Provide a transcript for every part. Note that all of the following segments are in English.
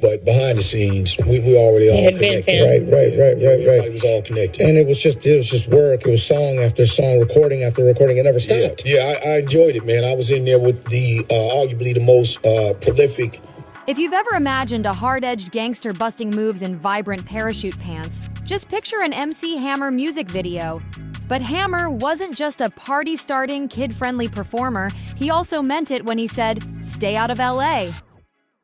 But behind the scenes, we already all connected. Right. Everybody was all connected. And it was just work. It was song after song, recording after recording. It never stopped. Yeah, I enjoyed it, man. I was in there with the arguably the most prolific. If you've ever imagined a hard-edged gangster busting moves in vibrant parachute pants, just picture an MC Hammer music video. But Hammer wasn't just a party-starting, kid-friendly performer. He also meant it when he said, "Stay out of LA."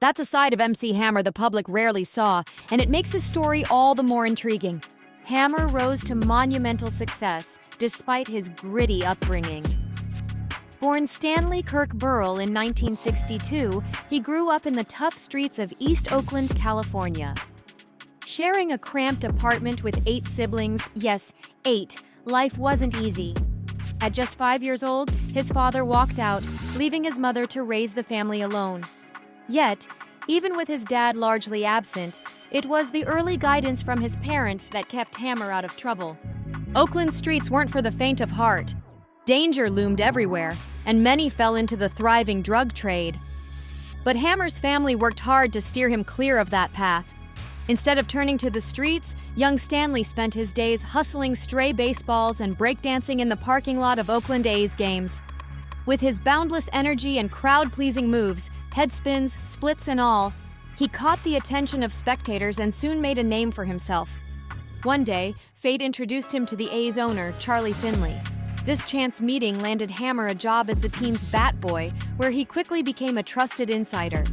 That's a side of MC Hammer the public rarely saw, and it makes his story all the more intriguing. Hammer rose to monumental success despite his gritty upbringing. Born Stanley Kirk Burrell in 1962, he grew up in the tough streets of East Oakland, California. Sharing a cramped apartment with 8 siblings, yes, 8, life wasn't easy. At just 5 years old, his father walked out, leaving his mother to raise the family alone. Yet, even with his dad largely absent, it was the early guidance from his parents that kept Hammer out of trouble. Oakland streets weren't for the faint of heart. Danger loomed everywhere, and many fell into the thriving drug trade. But Hammer's family worked hard to steer him clear of that path. Instead of turning to the streets, young Stanley spent his days hustling stray baseballs and breakdancing in the parking lot of Oakland A's games. With his boundless energy and crowd-pleasing moves, head spins, splits and all, he caught the attention of spectators and soon made a name for himself. One day, fate introduced him to the A's owner, Charlie Finley. This chance meeting landed Hammer a job as the team's bat boy, where he quickly became a trusted insider.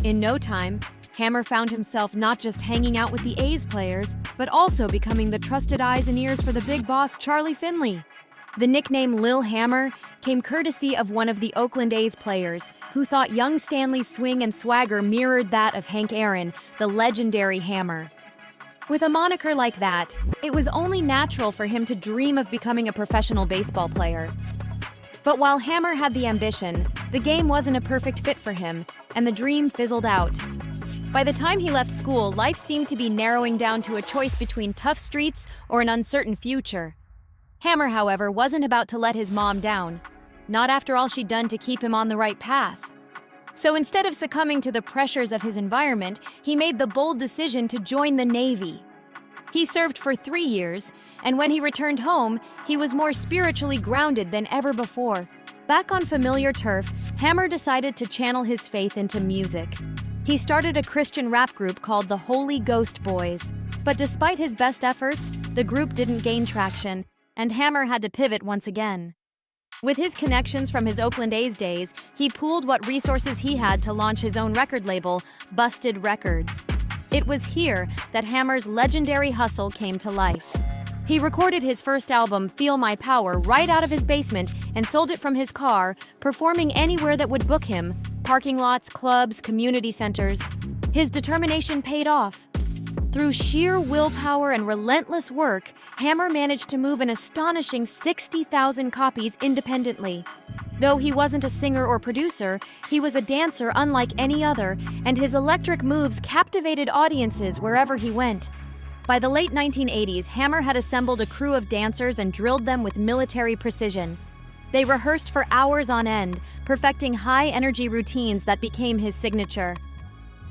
In no time, Hammer found himself not just hanging out with the A's players, but also becoming the trusted eyes and ears for the big boss, Charlie Finley. The nickname Lil Hammer came courtesy of one of the Oakland A's players, who thought young Stanley's swing and swagger mirrored that of Hank Aaron, the legendary Hammer. With a moniker like that, it was only natural for him to dream of becoming a professional baseball player. But while Hammer had the ambition, the game wasn't a perfect fit for him, and the dream fizzled out. By the time he left school, life seemed to be narrowing down to a choice between tough streets or an uncertain future. Hammer, however, wasn't about to let his mom down. Not after all she'd done to keep him on the right path. So instead of succumbing to the pressures of his environment, he made the bold decision to join the Navy. He served for 3 years, and when he returned home, he was more spiritually grounded than ever before. Back on familiar turf, Hammer decided to channel his faith into music. He started a Christian rap group called the Holy Ghost Boys. But despite his best efforts, the group didn't gain traction, and Hammer had to pivot once again. With his connections from his Oakland A's days, he pooled what resources he had to launch his own record label, Busted Records. It was here that Hammer's legendary hustle came to life. He recorded his first album, Feel My Power, right out of his basement and sold it from his car, performing anywhere that would book him, parking lots, clubs, community centers. His determination paid off. Through sheer willpower and relentless work, Hammer managed to move an astonishing 60,000 copies independently. Though he wasn't a singer or producer, he was a dancer unlike any other, and his electric moves captivated audiences wherever he went. By the late 1980s, Hammer had assembled a crew of dancers and drilled them with military precision. They rehearsed for hours on end, perfecting high-energy routines that became his signature.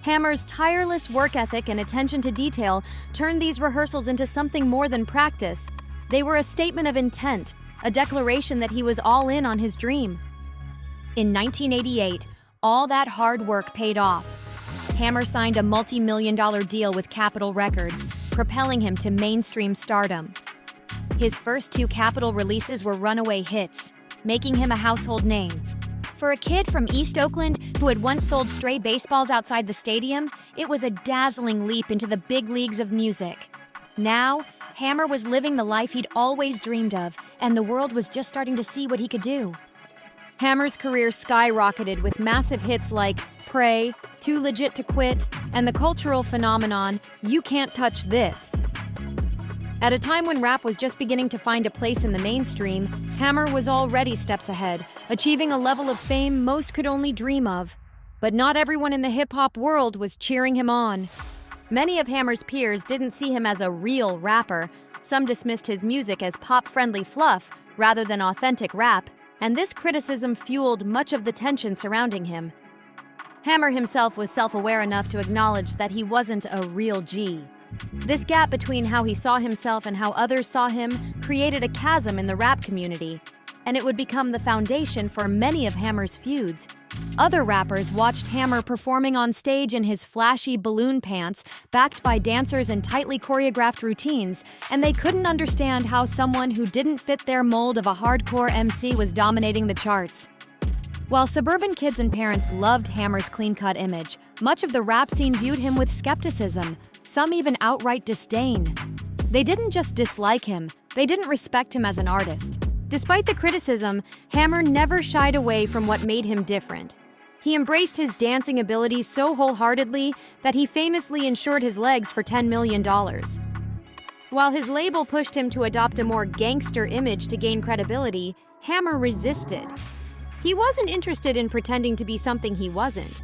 Hammer's tireless work ethic and attention to detail turned these rehearsals into something more than practice. They were a statement of intent, a declaration that he was all in on his dream. In 1988, all that hard work paid off. Hammer signed a multi-million-dollar deal with Capitol Records, propelling him to mainstream stardom. His first 2 Capitol releases were runaway hits, making him a household name. For a kid from East Oakland who had once sold stray baseballs outside the stadium, it was a dazzling leap into the big leagues of music. Now, Hammer was living the life he'd always dreamed of, and the world was just starting to see what he could do. Hammer's career skyrocketed with massive hits like Pray, Too Legit to Quit, and the cultural phenomenon, You Can't Touch This. At a time when rap was just beginning to find a place in the mainstream, Hammer was already steps ahead, achieving a level of fame most could only dream of. But not everyone in the hip-hop world was cheering him on. Many of Hammer's peers didn't see him as a real rapper. Some dismissed his music as pop-friendly fluff rather than authentic rap, and this criticism fueled much of the tension surrounding him. Hammer himself was self-aware enough to acknowledge that he wasn't a real G. This gap between how he saw himself and how others saw him created a chasm in the rap community, and it would become the foundation for many of Hammer's feuds. Other rappers watched Hammer performing on stage in his flashy balloon pants, backed by dancers in tightly choreographed routines, and they couldn't understand how someone who didn't fit their mold of a hardcore MC was dominating the charts. While suburban kids and parents loved Hammer's clean-cut image, much of the rap scene viewed him with skepticism, some even outright disdain. They didn't just dislike him, they didn't respect him as an artist. Despite the criticism, Hammer never shied away from what made him different. He embraced his dancing abilities so wholeheartedly that he famously insured his legs for $10 million. While his label pushed him to adopt a more gangster image to gain credibility, Hammer resisted. He wasn't interested in pretending to be something he wasn't.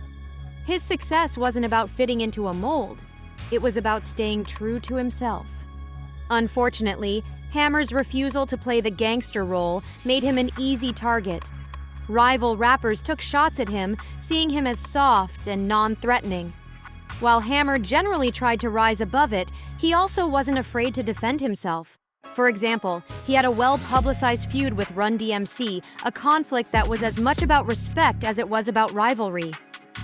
His success wasn't about fitting into a mold. It was about staying true to himself. Unfortunately, Hammer's refusal to play the gangster role made him an easy target. Rival rappers took shots at him, seeing him as soft and non-threatening. While Hammer generally tried to rise above it, he also wasn't afraid to defend himself. For example, he had a well-publicized feud with Run DMC, a conflict that was as much about respect as it was about rivalry.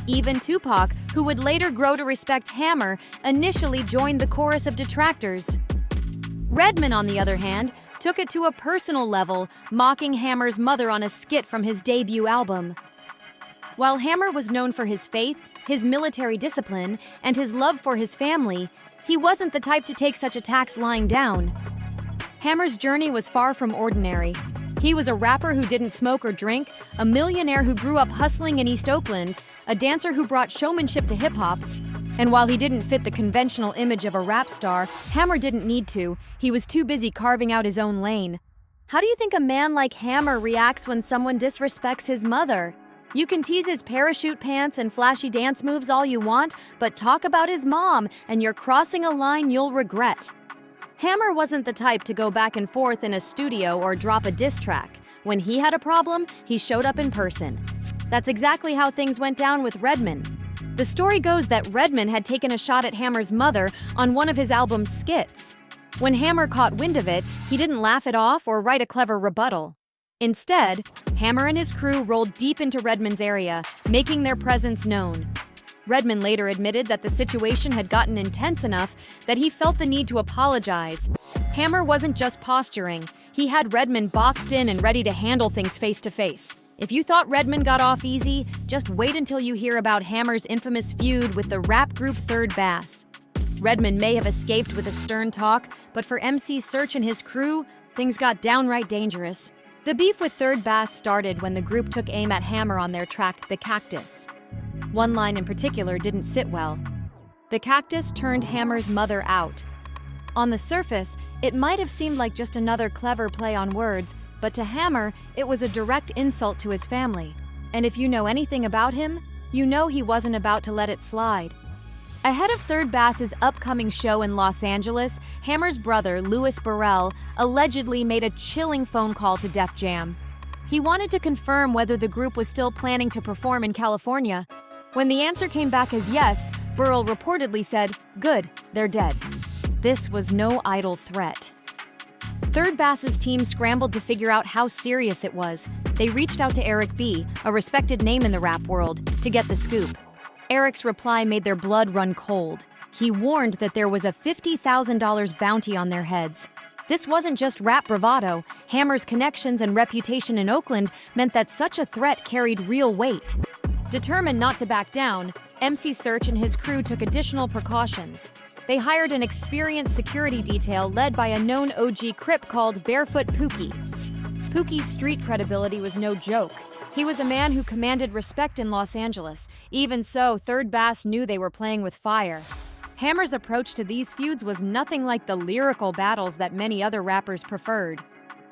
Even Tupac, who would later grow to respect Hammer, initially joined the chorus of detractors. Redman, on the other hand, took it to a personal level, mocking Hammer's mother on a skit from his debut album. While Hammer was known for his faith, his military discipline, and his love for his family, he wasn't the type to take such attacks lying down. Hammer's journey was far from ordinary. He was a rapper who didn't smoke or drink, a millionaire who grew up hustling in East Oakland, a dancer who brought showmanship to hip-hop. And while he didn't fit the conventional image of a rap star, Hammer didn't need to. He was too busy carving out his own lane. How do you think a man like Hammer reacts when someone disrespects his mother? You can tease his parachute pants and flashy dance moves all you want, but talk about his mom, and you're crossing a line you'll regret. Hammer wasn't the type to go back and forth in a studio or drop a diss track. When he had a problem, he showed up in person. That's exactly how things went down with Redman. The story goes that Redman had taken a shot at Hammer's mother on one of his album's skits. When Hammer caught wind of it, he didn't laugh it off or write a clever rebuttal. Instead, Hammer and his crew rolled deep into Redman's area, making their presence known. Redman later admitted that the situation had gotten intense enough that he felt the need to apologize. Hammer wasn't just posturing. He had Redman boxed in and ready to handle things face to face. If you thought Redman got off easy, just wait until you hear about Hammer's infamous feud with the rap group Third Bass. Redman may have escaped with a stern talk, but for MC Search and his crew, things got downright dangerous. The beef with Third Bass started when the group took aim at Hammer on their track, The Cactus. One line in particular didn't sit well. The cactus turned Hammer's mother out. On the surface, it might have seemed like just another clever play on words, but to Hammer, it was a direct insult to his family. And if you know anything about him, you know he wasn't about to let it slide. Ahead of Third Bass's upcoming show in Los Angeles, Hammer's brother, Louis Burrell, allegedly made a chilling phone call to Def Jam. He wanted to confirm whether the group was still planning to perform in California. When the answer came back as yes, Burrell reportedly said, "Good, they're dead." This was no idle threat. Third Bass's team scrambled to figure out how serious it was. They reached out to Eric B., a respected name in the rap world, to get the scoop. Eric's reply made their blood run cold. He warned that there was a $50,000 bounty on their heads. This wasn't just rap bravado. Hammer's connections and reputation in Oakland meant that such a threat carried real weight. Determined not to back down, MC Search and his crew took additional precautions. They hired an experienced security detail led by a known OG Crip called Barefoot Pookie. Pookie's street credibility was no joke. He was a man who commanded respect in Los Angeles. Even so, Third Bass knew they were playing with fire. Hammer's approach to these feuds was nothing like the lyrical battles that many other rappers preferred.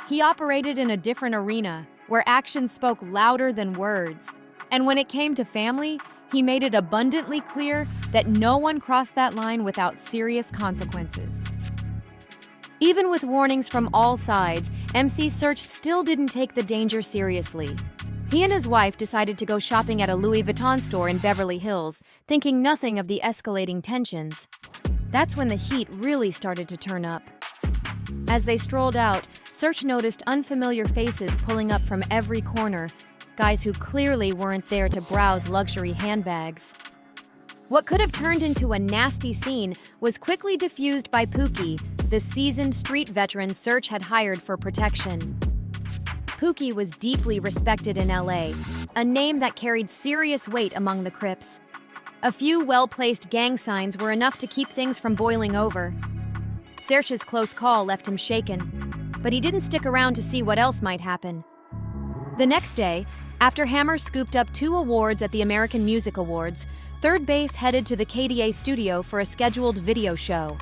He operated in a different arena, where actions spoke louder than words. And when it came to family, he made it abundantly clear that no one crossed that line without serious consequences. Even with warnings from all sides, MC Search still didn't take the danger seriously. He and his wife decided to go shopping at a Louis Vuitton store in Beverly Hills, thinking nothing of the escalating tensions. That's when the heat really started to turn up. As they strolled out, Search noticed unfamiliar faces pulling up from every corner, guys who clearly weren't there to browse luxury handbags. What could have turned into a nasty scene was quickly diffused by Pookie, the seasoned street veteran Search had hired for protection. Pookie was deeply respected in LA, a name that carried serious weight among the Crips. A few well-placed gang signs were enough to keep things from boiling over. Search's close call left him shaken, but he didn't stick around to see what else might happen. The next day, after Hammer scooped up 2 awards at the American Music Awards, Third Base headed to the KDA studio for a scheduled video show.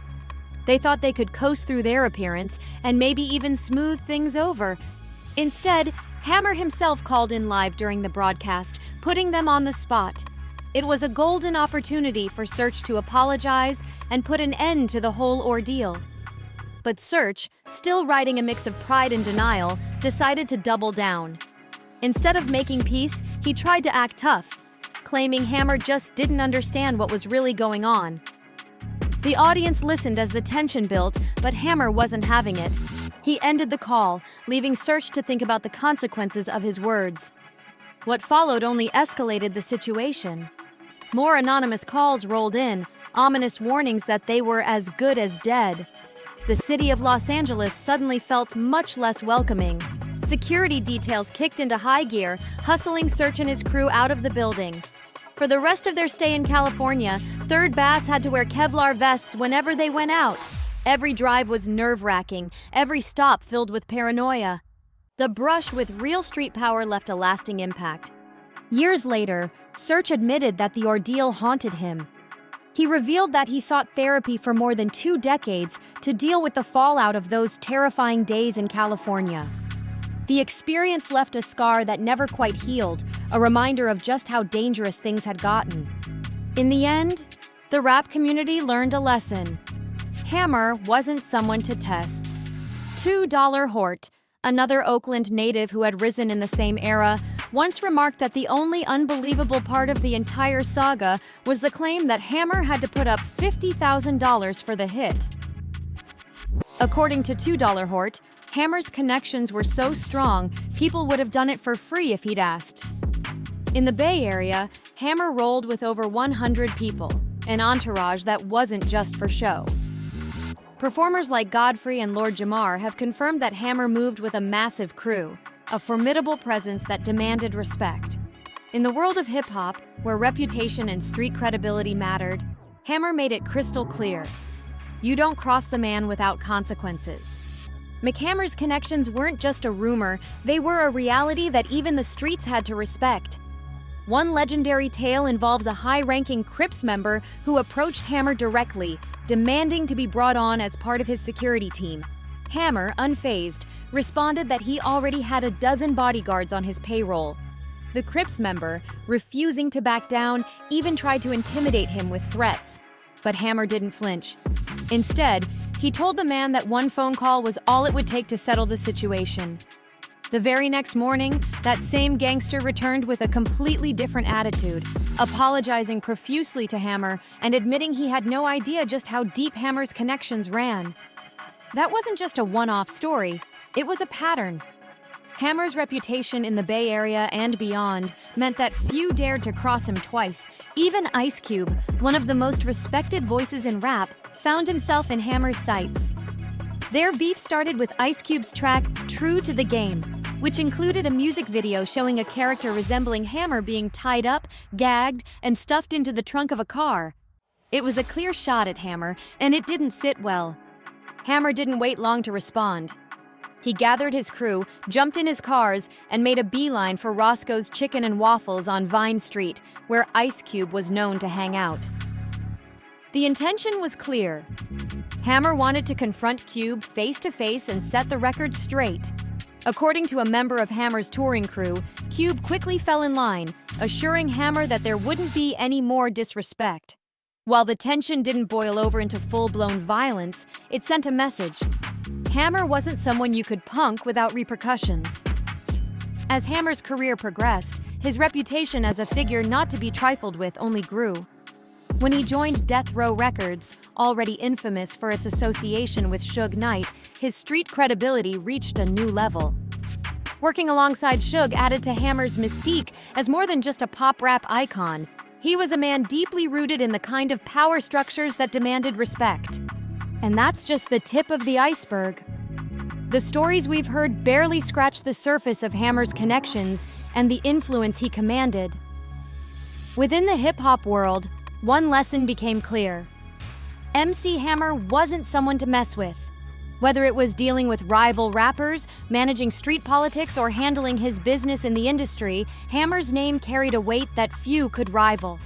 They thought they could coast through their appearance and maybe even smooth things over. Instead, Hammer himself called in live during the broadcast, putting them on the spot. It was a golden opportunity for Search to apologize and put an end to the whole ordeal. But Search, still riding a mix of pride and denial, decided to double down. Instead of making peace, he tried to act tough, claiming Hammer just didn't understand what was really going on. The audience listened as the tension built, but Hammer wasn't having it. He ended the call, leaving Search to think about the consequences of his words. What followed only escalated the situation. More anonymous calls rolled in, ominous warnings that they were as good as dead. The city of Los Angeles suddenly felt much less welcoming. Security details kicked into high gear, hustling Search and his crew out of the building. For the rest of their stay in California, Third Bass had to wear Kevlar vests whenever they went out. Every drive was nerve-wracking, every stop filled with paranoia. The brush with real street power left a lasting impact. Years later, Search admitted that the ordeal haunted him. He revealed that he sought therapy for more than 2 decades to deal with the fallout of those terrifying days in California. The experience left a scar that never quite healed, a reminder of just how dangerous things had gotten. In the end, the rap community learned a lesson. Hammer wasn't someone to test. $2 Hort, another Oakland native who had risen in the same era, once remarked that the only unbelievable part of the entire saga was the claim that Hammer had to put up $50,000 for the hit. According to $2 Hort, Hammer's connections were so strong, people would have done it for free if he'd asked. In the Bay Area, Hammer rolled with over 100 people, an entourage that wasn't just for show. Performers like Godfrey and Lord Jamar have confirmed that Hammer moved with a massive crew, a formidable presence that demanded respect. In the world of hip-hop, where reputation and street credibility mattered, Hammer made it crystal clear. You don't cross the man without consequences. McHammer's connections weren't just a rumor, they were a reality that even the streets had to respect. One legendary tale involves a high-ranking Crips member who approached Hammer directly, demanding to be brought on as part of his security team. Hammer, unfazed, responded that he already had a dozen bodyguards on his payroll. The Crips member, refusing to back down, even tried to intimidate him with threats. But Hammer didn't flinch. Instead, he told the man that one phone call was all it would take to settle the situation. The very next morning, that same gangster returned with a completely different attitude, apologizing profusely to Hammer and admitting he had no idea just how deep Hammer's connections ran. That wasn't just a one-off story, it was a pattern. Hammer's reputation in the Bay Area and beyond meant that few dared to cross him twice. Even Ice Cube, one of the most respected voices in rap, found himself in Hammer's sights. Their beef started with Ice Cube's track True to the Game, which included a music video showing a character resembling Hammer being tied up, gagged, and stuffed into the trunk of a car. It was a clear shot at Hammer, and it didn't sit well. Hammer didn't wait long to respond. He gathered his crew, jumped in his cars, and made a beeline for Roscoe's Chicken and Waffles on Vine Street, where Ice Cube was known to hang out. The intention was clear. Hammer wanted to confront Cube face-to-face and set the record straight. According to a member of Hammer's touring crew, Cube quickly fell in line, assuring Hammer that there wouldn't be any more disrespect. While the tension didn't boil over into full-blown violence, it sent a message. Hammer wasn't someone you could punk without repercussions. As Hammer's career progressed, his reputation as a figure not to be trifled with only grew. When he joined Death Row Records, already infamous for its association with Suge Knight, his street credibility reached a new level. Working alongside Suge added to Hammer's mystique as more than just a pop rap icon. He was a man deeply rooted in the kind of power structures that demanded respect. And that's just the tip of the iceberg. The stories we've heard barely scratch the surface of Hammer's connections and the influence he commanded. Within the hip-hop world, one lesson became clear. MC Hammer wasn't someone to mess with. Whether it was dealing with rival rappers, managing street politics, or handling his business in the industry, Hammer's name carried a weight that few could rival.